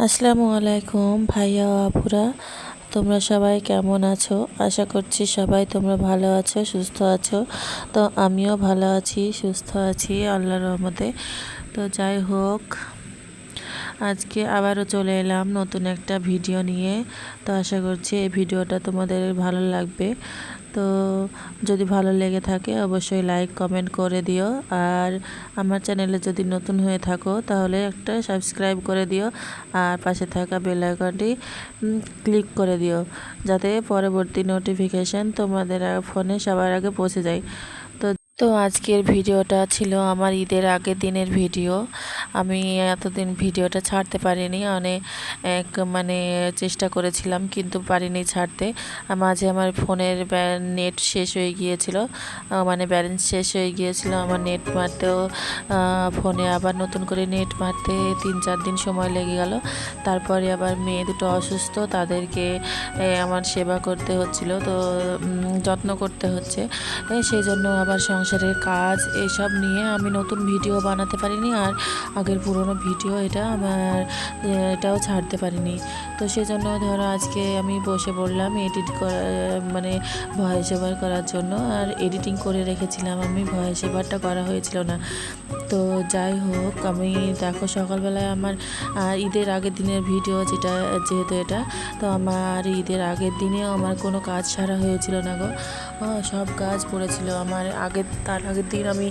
আসসালামু আলাইকুম ভাইয়া ও আপুরা, তোমরা সবাই কেমন আছো? আশা করছি সবাই তোমরা ভালো আছো, সুস্থ আছো। তো আমিও ভালো আছি, সুস্থ আছি আল্লাহর রহমতে। তো যাই হোক, আজকে আবারও চলে এলাম নতুন একটা ভিডিও নিয়ে। তো আশা করছি এই ভিডিওটা তোমাদের ভালো লাগবে। তো যদি ভালো লেগে থাকে অবশ্যই লাইক কমেন্ট করে দিও। আর আমার চ্যানেলে যদি নতুন হয়ে থাকো তাহলে একটা সাবস্ক্রাইব করে দিও, আর পাশে থাকা বেল আইকনটি ক্লিক করে দিও, যাতে পরবর্তী নোটিফিকেশান তোমাদের ফোনে সবার আগে পৌঁছে যায়। তো আজকের ভিডিওটা ছিল আমার ঈদের আগের দিনের ভিডিও। আমি এতদিন ভিডিওটা ছাড়তে পারিনি, মানে চেষ্টা করেছিলাম কিন্তু পারিনি ছাড়তে। মাঝে আমার ফোনের নেট শেষ হয়ে গিয়েছিল, মানে ব্যালেন্স শেষ হয়ে গিয়েছিল আমার নেট মারতেও। ফোনে আবার নতুন করে নেট মারতে 3-4 দিন সময় লেগে গেল। তারপরে আবার মেয়ে দুটো অসুস্থ, তাদেরকে আমার সেবা করতে হচ্ছিল, তো যত্ন করতে হচ্ছে। সেই জন্য আবার সংসারের কাজ এইসব নিয়ে আমি নতুন ভিডিও বানাতে পারিনি, আর আগের পুরনো ভিডিও এটাও ছাড়তে পারিনি। তো সেজন্য ধরো আজকে আমি বসে পড়লাম এডিট করা, মানে ভয়েস ওভার করার জন্য। আর এডিটিং করে রেখেছিলাম আমি, ভয়েস ওভারটা করা হয়েছিল না। তো যাই হোক, আমি দেখো সকালবেলায় আমার ঈদের আগের দিনের ভিডিও যেহেতু এটা, তো আমার ঈদের আগের দিনেও আমার কোনো কাজ সারা হয়েছিল না গো। সব কাজ পড়েছিল আমার। তার আগের দিন আমি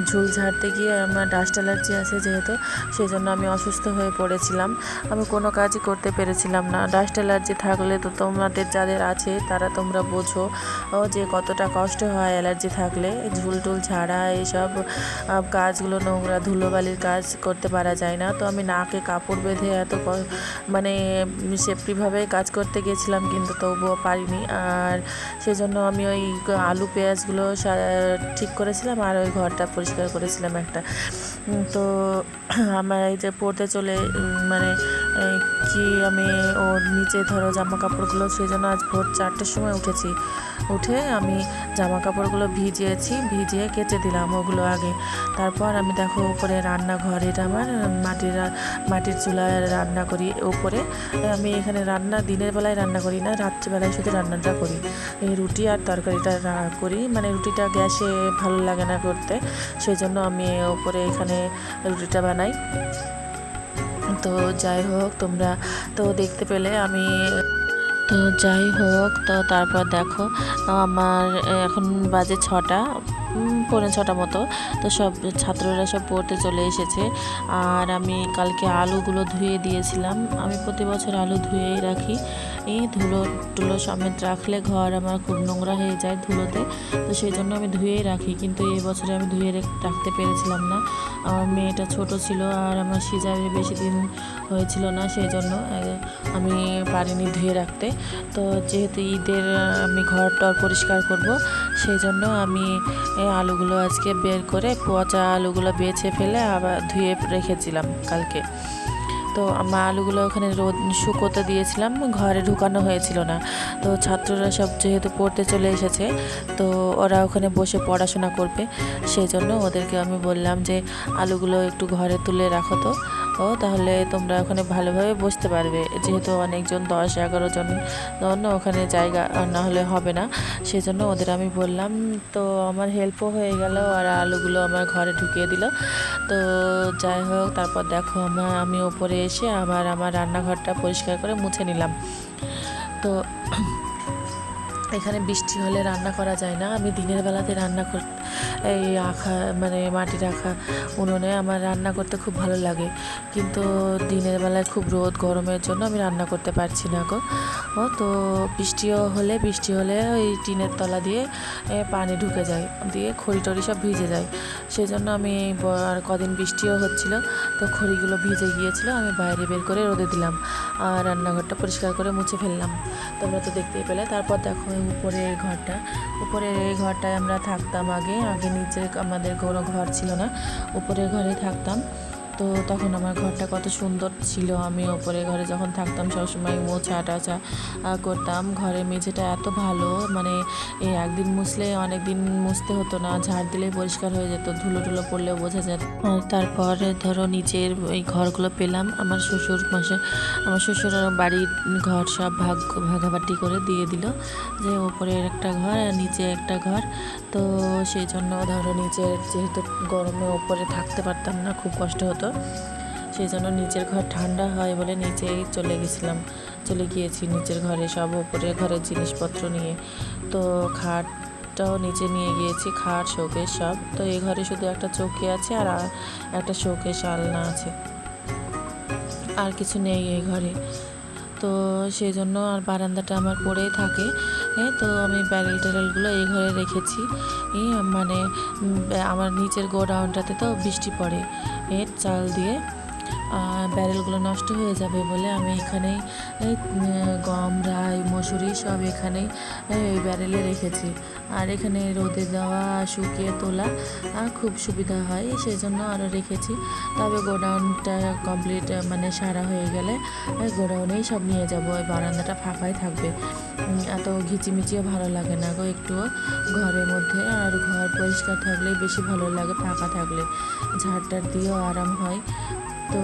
ঝুল ঝাড়তে গিয়ে আমার ডাস্ট অ্যালার্জি আছে যেহেতু, সেই জন্য আমি অসুস্থ হয়ে পড়েছিলাম। আমি কোনো কাজই করতে পেরেছিলাম না। ডাস্ট অ্যালার্জি থাকলে তো তোমাদের যাদের আছে তারা তোমরা বোঝো যে কতটা কষ্ট হয় অ্যালার্জি থাকলে। ঝুল টুল ঝাড়া এইসব কাজগুলো, নোংরা ধুলোবালির কাজ করতে পারা যায় না। তো আমি নাকে কাপড় বেঁধে মানে সেফটিভাবে কাজ করতে গেছিলাম, কিন্তু তবুও পারিনি। আর সেজন্য আমি ওই আলু পেঁয়াজগুলো ঠিক করেছিলাম, আর ওই ঘরটা পরিষ্কার করেছিলাম একটা। তো আমার এই যে পড়তে চলে, মানে আমি ওর নিচে ধরো জামা কাপড়গুলো, সেই জন্য আজ ভোর 4টের সময় উঠে আমি জামা কাপড়গুলো ভিজিয়ে কেচে দিলাম ওগুলো আগে। তারপর আমি দেখো উপরে রান্নাঘর, এটা আমার মাটির চুলায় রান্না করি উপরে। আমি এখানে দিনের বেলায় রান্না করি না, রাত্রিবেলায় শুধু রান্নাটা করি। এই রুটি আর তরকারিটা করি, মানে রুটিটা গ্যাসে ভালো লাগে না করতে, সেই জন্য আমি উপরে এখানে রুটিটা বানাই। তো যাই হোক, তোমরা তো দেখতে পেলে আমি। তো যাই হোক, তো তারপর দেখো আমার এখন বাজে 6টা, পৌনে 6টা মতো। তো সব ছাত্ররা সব পড়তে চলে এসেছে। আর আমি কালকে আলুগুলো ধুয়ে দিয়েছিলাম। আমি প্রতি বছর আলু ধুয়েই রাখি। এই ধুলো সমেত রাখলে ঘর আমার খুব নোংরা হয়ে যায় ধুলোতে, তো সেই জন্য আমি ধুয়েই রাখি। কিন্তু এই বছরে আমি ধুয়ে রাখতে পেরেছিলাম না, আমার মেয়েটা ছোট ছিল আর আমার সিজারে বেশি দিন হয়েছিল না, সেই জন্য আমি পারিনি ধুয়ে রাখতে। তো যেহেতু ঈদের আমি ঘরটা পরিষ্কার করব, সেই জন্য আমি আলুগুলো আজকে বের করে পচা আলুগুলো বেছে ফেলে আবার ধুয়ে রেখেছিলাম কালকে। তো আমার আলুগুলো ওখানে শুকোতে দিয়েছিলাম, ঘরে ঢুকানো হয়েছিল না। তো ছাত্ররা সব যেহেতু পড়তে চলে এসেছে, তো ওরা ওখানে বসে পড়াশোনা করবে, সেই জন্য ওদেরকে আমি বললাম যে আলুগুলো একটু ঘরে তুলে রাখো, তো তাহলে তোমরা ওখানে ভালোভাবে বসতে পারবে। যেহেতু অনেকজন 10-11 জন ওখানে জায়গা না হলে হবে না, সেই জন্য ওদের আমি বললাম। তো আমার হেল্পও হয়ে গেল, আর আলুগুলো আমার ঘরে ঢুকিয়ে দিল। তো যাই হোক, তারপর দেখো আমি ওপরে এসে আবার আমার রান্নাঘরটা পরিষ্কার করে মুছে নিলাম। তো এখানে বৃষ্টি হলে রান্না করা যায় না। আমি দিনের বেলাতে এই মানে মাটির আঁখা উনুনে আমার রান্না করতে খুব ভালো লাগে, কিন্তু দিনের বেলায় খুব রোদ গরমের জন্য আমি রান্না করতে পারছি না গো। তো বৃষ্টি হলে ওই টিনের তলা দিয়ে পানি ঢুকে যায়, দিয়ে খড়ি টড়ি সব ভিজে যায়। সেই জন্য আমি আর কদিন বৃষ্টিও হচ্ছিল, তো খড়িগুলো ভিজে গিয়েছিল, আমি বাইরে বের করে রোদে দিলাম, আর রান্নাঘরটা পরিষ্কার করে মুছে ফেললাম। তোমরা তো দেখতেই পেলে। তারপর দেখো উপরের এই ঘরটায় আমরা থাকতাম আগে নিচে আমাদের কোনো ঘর ছিল না, উপরের ঘরে থাকতাম। তো তখন আমার ঘরটা কত সুন্দর ছিল। আমি ওপরে ঘরে যখন থাকতাম সবসময় মোছা টাছা করতাম। ঘরের মেঝেটা এত ভালো, মানে এই একদিন মুছলে অনেক দিন মুছতে হতো না, ঝাড় দিলেই পরিষ্কার হয়ে যেত, ধুলো টুলো পড়লেও বোঝা যেত। তারপরে ধরো নিচের এই ঘরগুলো পেলাম আমার শ্বশুর বাড়ির ঘর সব ভাগাভাগি করে দিয়ে দিল, যে ওপরের একটা ঘর আর নিচে একটা ঘর। তো সেই জন্য ধরো নিচে যেহেতু গরমে ওপরে থাকতে পারতাম না, খুব কষ্ট হতো, সেই জন্য নিচের ঘর ঠান্ডা হয় বলে নিচেই চলে গিয়েছি নিচের ঘরে, সব ওপরে ঘরের জিনিসপত্র নিয়ে। তো খাটটাও নিচে নিয়ে গিয়েছি, খাট শোকেস সব। তো এই ঘরে শুধু একটা চৌকি আছে আর একটা শোকেস আলনা আছে, আর কিছু নেই এই ঘরে। তো সেই জন্য আর বারান্দাটা আমার পড়েই থাকে। তো আমি ব্যারেল ট্যারেলগুলো এই ঘরে রেখেছি। মানে আমার নিচের গোডাউনটাতে তো বৃষ্টি পড়ে চাল দিয়ে, ব্যারেলগুলো নষ্ট হয়ে যাবে বলে আমি এখানেই গম রাই মসুরি সব এখানেই এই ব্যারেলে রেখেছি। আর এখানে রোদে দেওয়া শুকিয়ে তোলা খুব সুবিধা হয়, সেই জন্য আরও রেখেছি। তবে গোডাউনটা কমপ্লিট মানে সারা হয়ে গেলে গোডাউনেই সব নিয়ে যাব, ওই বারান্দাটা ফাঁকাই থাকবে। এত ঘিচিমিচিও ভালো লাগে না গো একটুও ঘরের মধ্যে, আর ঘর পরিষ্কার থাকলেই বেশি ভালো লাগে, ফাঁকা থাকলে ঝাড়টার দিয়েও আরাম হয়। তো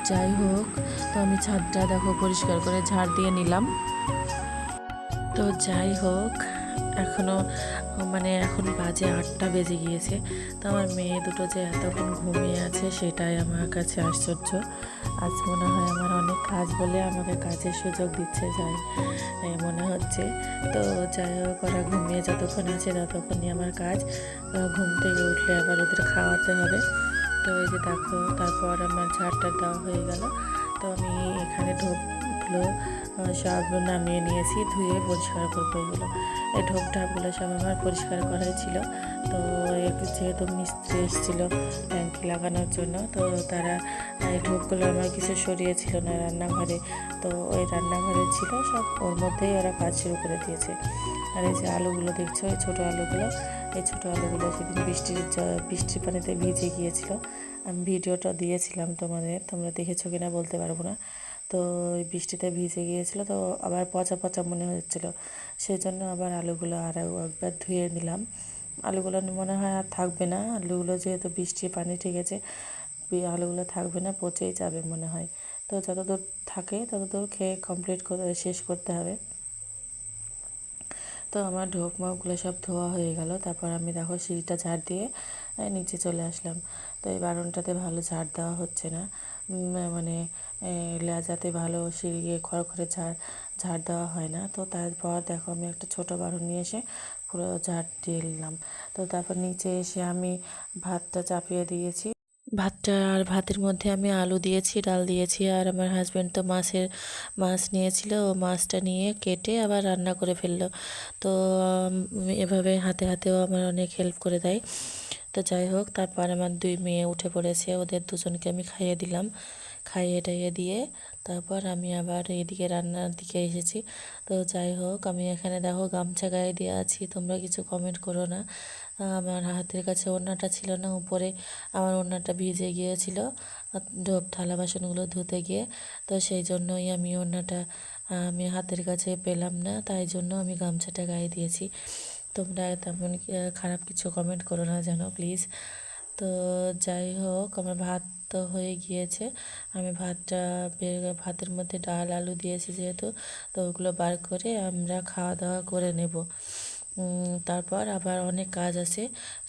যাই হোক, তো আমি ছাদটা দেখো পরিষ্কার করে ঝাড় দিয়ে নিলাম। তো যাই হোক, এখন বাজে 8টা বেজে গিয়েছে। তো আমার মেয়ে দুটো যে এতক্ষণ ঘুমিয়ে আছে সেটাই আমার কাছে আশ্চর্য। আজ মনে হয় আমার অনেক কাজ বলে আমাকে কাজের সুযোগ দিচ্ছে যায় মনে হচ্ছে। তো যাই হোক, ওরা ঘুমিয়ে যতক্ষণ আছে ততক্ষণই আমার কাজ। ঘুম থেকে উঠলে আবার ওদের খাওয়াতে হবে। তো এই যে দেখো, তারপর আমার ঝাড়টা দেওয়া হয়ে গেল। তো আমি এখানে ঢোকগুলো সব নামিয়ে নিয়েছি, ধুয়ে পরিষ্কার করবো এগুলো। এই ঢোক ঢাকগুলো সব আমার পরিষ্কার করাই ছিল। তো যেহেতু মিস্ত্রি এসেছিলো ট্যাঙ্কি লাগানোর জন্য, তো তারা এই ঢোকগুলো আমার কিছু সরিয়েছিল না রান্নাঘরে, তো ওই রান্নাঘরে ছিল সব, ওর মধ্যেই ওরা কাজ শুরু করে দিয়েছে। আর এই যে আলুগুলো দেখছো, এই ছোটো আলুগুলো সেদিন বৃষ্টির পানিতে ভিজে গিয়েছিল। আমি ভিডিওটা দিয়েছিলাম তোমরা দেখেছো কিনা বলতে পারবো না। তো ওই বৃষ্টিতে ভিজে গিয়েছিলো, তো আবার পচা পচা মনে হচ্ছিলো, সেই জন্য আবার আলুগুলো একবার ধুয়ে নিলাম। আলুগুলো মনে হয় আর থাকবে না, আলুগুলো যেহেতু বৃষ্টির পানি ঠেকেছে, আলুগুলো থাকবে না, পচেই যাবে মনে হয়। তো যতদূর থাকে ততদূর খেয়ে শেষ করতে হবে। তো আমার ঢোক মাপগুলো সব ধোয়া হয়ে গেল। তারপর আমি দেখো সিঁড়িটা ঝাড় দিয়ে নিচে চলে আসলাম। তো এই বারণটাতে ভালো ঝাড় দেওয়া হচ্ছে না, মানে লেজাতে ভালো সিঁড়ি খড়খড়ে ঝাড় দেওয়া হয় না। তো তারপর দেখো আমি একটা ছোটো বারণ নিয়ে এসে পুরো ঝাড় দিয়ে নিলাম। তো তারপর নিচে এসে আমি ভাতটা চাপিয়ে দিয়েছি। ভাতের মধ্যে আমি আলু দিয়েছি, ডাল দিয়েছি, আর আমার হাজব্যান্ড তো মাছ নিয়েছিল, ও মাছটা নিয়ে কেটে আবার রান্না করে ফেললো। তো এভাবে হাতে হাতেও আমার অনেক হেল্প করে দেয়। তো যাই হোক, তারপর আমার 2 মেয়ে উঠে পড়েছে, ওদের দুজনকে আমি খাইয়ে দিলাম। খাইয়ে টাইয়ে দিয়ে তারপর আমি আবার এদিকে রান্নার দিকে এসেছি। তো যাই হোক, আমি এখানে দেখো গামছা গায়ে দিয়ে আছি, তোমরা কিছু কমেন্ট করো না। আমার হাতের কাছে ওড়নাটা ছিল না, উপরে আমার ওড়নাটা ভিজে গিয়েছিল থালা বাসনগুলো ধুতে গিয়ে। তো সেই জন্যই আমি হাতের কাছে পেলাম না, তাই জন্য আমি গামছাটা গায়ে দিয়েছি। তোমরা তেমন খারাপ কিছু কমেন্ট করো না যেন, প্লিজ। তো যাই হোক, আমার ভাত তো হয়ে গিয়েছে। আমি ভাতের মধ্যে ডাল আলু দিয়েছি যেহেতু, তো ওগুলো বার করে আমরা খাওয়া দাওয়া করে নেব। তারপর আবার অনেক কাজ আছে,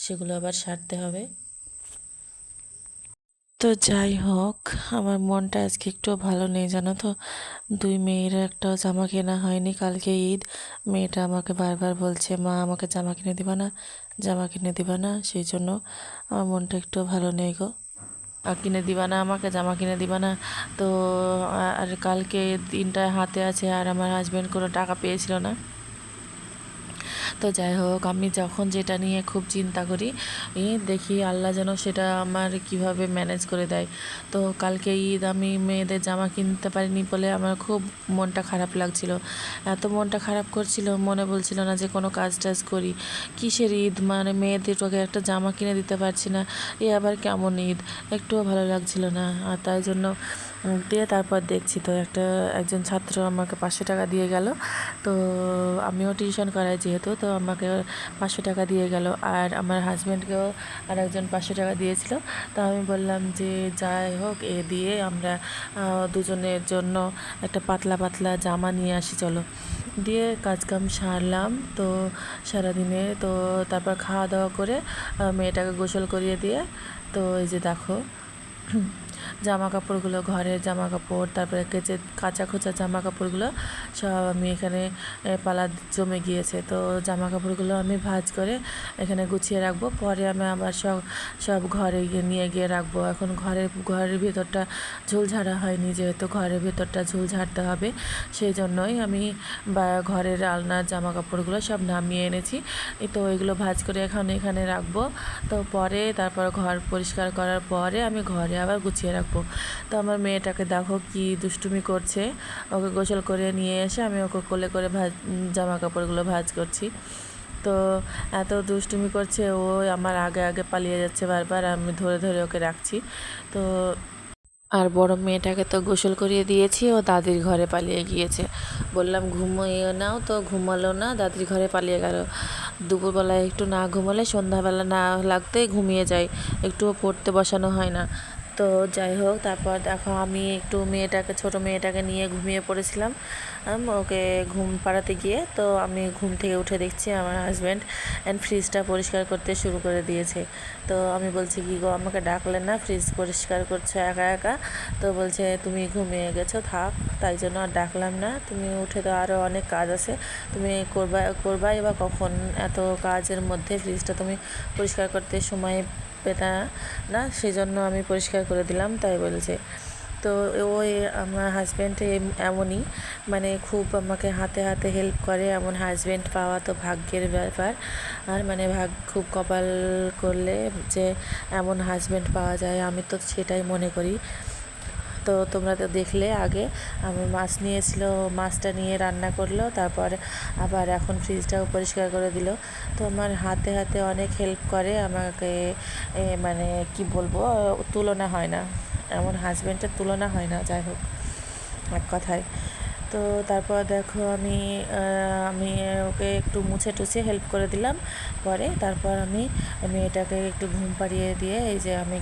সেগুলো আবার সারতে হবে। তো যাই হোক, আমার মনটা আজকে একটু ভালো নেই জানো তো। 2 মেয়ের একটাও জামা কেনা হয়নি, কালকে ঈদ। মেয়েটা আমাকে বারবার বলছে, মা আমাকে জামা কিনে দিবা না, জামা কিনে দিবা না, সেই জন্য আমার মনটা একটু ভালো নেই গো। কিনে দিবা না আমাকে, জামা কিনে দিবা না। তো আর কালকে দিনটা হাতে আছে, আর আমার হাজব্যান্ড কোনো টাকা পেয়েছিল না। তো যাই হোক, আমি যখন যেটা নিয়ে খুব চিন্তা করি দেখি আল্লাহ যেন সেটা আমার কিভাবে ম্যানেজ করে দেয়। তো কালকে ঈদ, আমি মেয়েদের জামা কিনতে পারিনি বলে আমার খুব মনটা খারাপ লাগছিল। এত মনটা খারাপ করছিল, মনে বলছিল না যে কোনো কাজ টাজ করি। কিসের ঈদ, মানে মেয়েদের তোকে একটা জামা কিনে দিতে পারছি না, এ আবার কেমন ঈদ, একটুও ভালো লাগছিল না। আর তাই জন্য দিয়ে তারপর দেখছি তো একজন ছাত্র আমাকে 500 টাকা দিয়ে গেল। তো আমিও টিউশন করাই যেহেতু, তো আমাকে 500 টাকা দিয়ে গেল, আর আমার হাজব্যান্ডকেও আর একজন 500 টাকা দিয়েছিল। তো আমি বললাম যে যাই হোক, এ দিয়ে আমরা দুজনের জন্য একটা পাতলা পাতলা জামা নিয়ে আসি চলো। দিয়ে কাজকাম সারলাম তো সারাদিনে। তো তারপর খাওয়া দাওয়া করে মেয়েটাকে গোসল করিয়ে দিয়ে, তো এই যে দেখো জামা কাপড়গুলো, ঘরের জামা কাপড়, তারপরে কাঁচা খোঁচা জামা কাপড়গুলো সব আমি এখানে পালা জমে গিয়েছে। তো জামা কাপড়গুলো আমি ভাঁজ করে এখানে গুছিয়ে রাখবো, পরে আমি আবার সব ঘরে নিয়ে গিয়ে রাখবো। এখন ঘরের ভেতরটা ঝুল ঝাড়া হয়নি, যেহেতু ঘরের ভেতরটা ঝুল ঝাড়তে হবে, সেই জন্যই আমি ঘরের আলনার জামা কাপড়গুলো সব নামিয়ে এনেছি। তো এগুলো ভাঁজ করে এখানে রাখবো। তো পরে তারপর ঘর পরিষ্কার করার পরে আমি ঘরে আবার গুছিয়ে রাখবো। তো আমার মেয়েটাকে দেখো কি দুষ্টুমি করছে, ওকে গোসল করে নিয়ে এসে আমি ওকে কোলে করে জামা কাপড়গুলো ভাঁজ করছি। তো এত দুষ্টুমি করছে, ও আমার আগে আগে পালিয়ে যাচ্ছে বারবার, আমি ধরে ধরে ওকে রাখছি। তো আর বড় মেয়েটাকে তো গোসল করিয়ে দিয়েছি, ও দাদির ঘরে পালিয়ে গিয়েছে। বললাম ঘুমিয়ে নাও, তো ঘুমালো না, দাদির ঘরে পালিয়ে গেল। দুপুরবেলায় একটু না ঘুমালে সন্ধ্যাবেলা না লাগতেই ঘুমিয়ে যায়, একটুও পড়তে বসানো হয় না। তো যাই হোক, তারপর দেখো আমি একটু ছোটো মেয়েটাকে নিয়ে ঘুমিয়ে পড়েছিলাম। ওকে ঘুম পাড়াতে গিয়ে তো আমি ঘুম থেকে উঠে দেখছি আমার হাজব্যান্ড ফ্রিজটা পরিষ্কার করতে শুরু করে দিয়েছে। তো আমি বলছি কি গো, আমাকে ডাকলে না, ফ্রিজ পরিষ্কার করছো একা একা? তো বলছে তুমি ঘুমিয়ে গেছো, থাক, তাই জন্য আর ডাকলাম না, তুমি উঠে তো আরও অনেক কাজ আছে, তুমি করবাই বা কখন, এত কাজের মধ্যে ফ্রিজটা তুমি পরিষ্কার করতে সময় পেতা না, সেই জন্য আমি পরিষ্কার করে দিলাম, তাই বলছে। তো ওই আমার হাজব্যান্ড এমনই, মানে খুব আমাকে হাতে হাতে হেল্প করে, এমন হাজব্যান্ড পাওয়া তো ভাগ্যের ব্যাপার। আর মানে খুব কপাল করলে যে এমন হাজব্যান্ড পাওয়া যায়, আমি তো সেটাই মনে করি। তো তোমরা তো দেখলে আগে আমি মাছ নিয়েছিল, মাছটা নিয়ে রান্না করলো, তারপর আবার এখন ফ্রিজটাও পরিষ্কার করে দিল। তো আমার হাতে হাতে অনেক হেল্প করে আমাকে, মানে কি বলবো, তুলনা হয় না, এমন হাজব্যান্ডের তুলনা হয় না। যাই হোক, এক কথায়। তো তারপর দেখো আমি ওকে একটু মুছে টুছে হেল্প করে দিলাম, পরে তারপর আমি মেয়েটাকে একটু ঘুম পাড়িয়ে দিয়ে এই যে আমি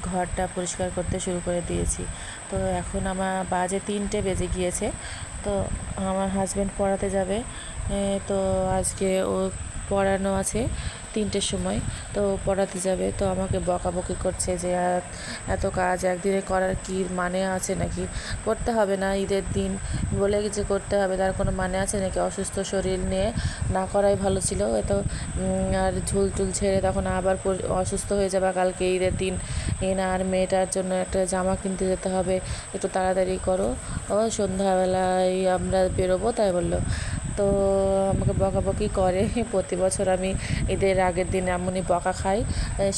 ঘরটা পরিষ্কার করতে শুরু করে দিয়েছি। তো এখন আমার বাজে 3টে বেজে গিয়েছে। তো আমার হাজব্যান্ড পড়াতে যাবে, তো আজকে ও পড়ানো আছে 3টের সময়, তো পড়াতে যাবে। তো আমাকে বকাবকি করছে যে এত কাজ একদিনে করার কি মানে আছে নাকি, করতে হবে না, ঈদের দিন বলে যে করতে হবে, তার কোনো মানে আছে নাকি? অসুস্থ শরীর নিয়ে না করাই ভালো ছিল। এত আর ঝুল টুল ছেড়ে তখন আবার অসুস্থ হয়ে যাবে কালকে ঈদের দিন। আর মেয়েটার জন্য একটা জামা কিনতে যেতে হবে, একটু তাড়াতাড়ি করো, ও সন্ধ্যাবেলায় আমরা বেরোবো, তাই বললো। তো আমাকে বকাবকি করে প্রতি বছর, আমি ঈদের আগের দিন এমনই বকা খাই।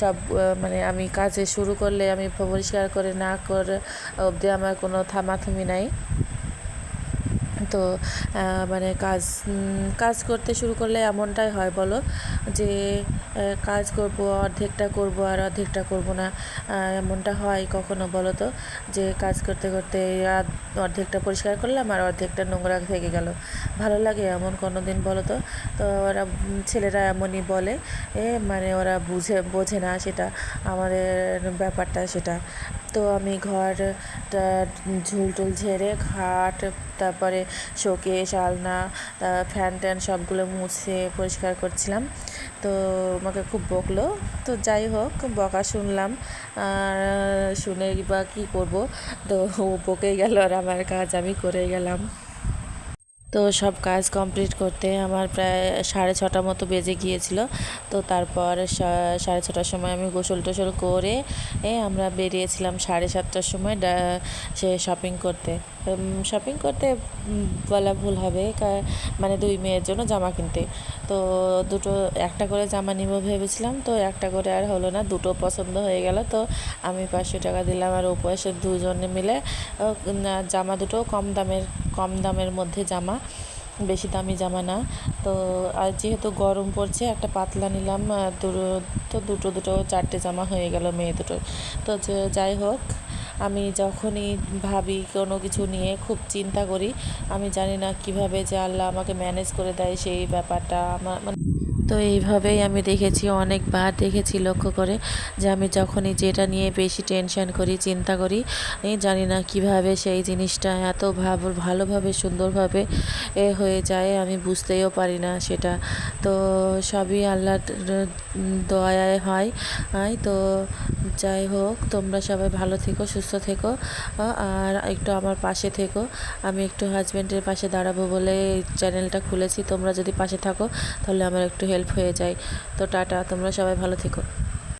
সব মানে আমি কাজে শুরু করলে আমি পরিষ্কার করে না করে অবধি আমার কোনো থামাথামি নাই। তো মানে কাজ করতে শুরু করলে এমনটাই হয় বলো, যে কাজ করব, অর্ধেকটা করব আর অর্ধেকটা করব না, এমনটা হয় কখনো বলো তো? যে কাজ করতে করতে অর্ধেকটা পরিষ্কার করলাম আর অর্ধেকটা নোংরা থেকে গেল, ভালো লাগে এমন কোনো দিন বলো তো? তো ওরা ছেলেরা এমনই বলে, মানে ওরা বোঝে না সেটা, আমাদের ব্যাপারটা সেটা। তো আমি ঘরটা ঝুল টুল ঝেড়ে খাট, তারপরে শোকেস, আলনা, ফ্যান ট্যান সবগুলো মুছে পরিষ্কার করছিলাম। তো আমাকে খুব বকলো। তো যাই হোক, বকা শুনলাম, আর শুনে বা কী করব, তো ও বকেই গেল আর আমার কাজ আমি করে গেলাম। তো সব কাজ কমপ্লিট করতে আমার প্রায় 6:30 মতো বেজে গিয়েছিল। তো তারপর 6:30টার সময় আমি গোসল টোসল করে আমরা বেরিয়েছিলাম 7:30টার সময় সে শপিং করতে। শপিং করতে বলা ভুল হবে, মানে 2 মেয়ের জন্য জামা কিনতে। তো একটা করে জামা নিব ভেবেছিলাম, তো একটা করে আর হলো না, দুটো পছন্দ হয়ে গেল। তো আমি 500 টাকা দিলাম আর উপরে দুজনে মিলে জামা দুটো কম দামের মধ্যে জামা, বেশি দামি জামা না। তো আর যেহেতু গরম পড়ছে একটা পাতলা নিলাম, দুটো 4টে জামা হয়ে গেল মেয়ে দুটো। তো যাই হোক, আমি যখনই ভাবি কোনো কিছু নিয়ে খুব চিন্তা করি। আমি জানি না কিভাবে যে আল্লাহ আমাকে ম্যানেজ করে দেয় সেই ব্যাপারটা আমার মানে। তো এইভাবেই আমি অনেকবার দেখেছি লক্ষ্য করে, যে আমি যখনই যেটা নিয়ে বেশি টেনশন করি, চিন্তা করি, জানি না কিভাবে সেই জিনিসটা এত ভালোভাবে সুন্দরভাবে হয়ে যায়, আমি বুঝতেও পারি না সেটা। তো সবই আল্লাহর দয়ায় হয়। তো যাই হোক, তোমরা সবাই ভালো থেকো, সুস্থ থেকো, আর একটু আমার পাশে থেকো। আমি একটু হাজব্যান্ডের পাশে দাঁড়াবো বলে চ্যানেলটা খুলেছি। তোমরা যদি পাশে থাকো তাহলে আমার একটু হেল্প হয়ে যায়। তো টাটা, তোমরা সবাই ভালো থেকো।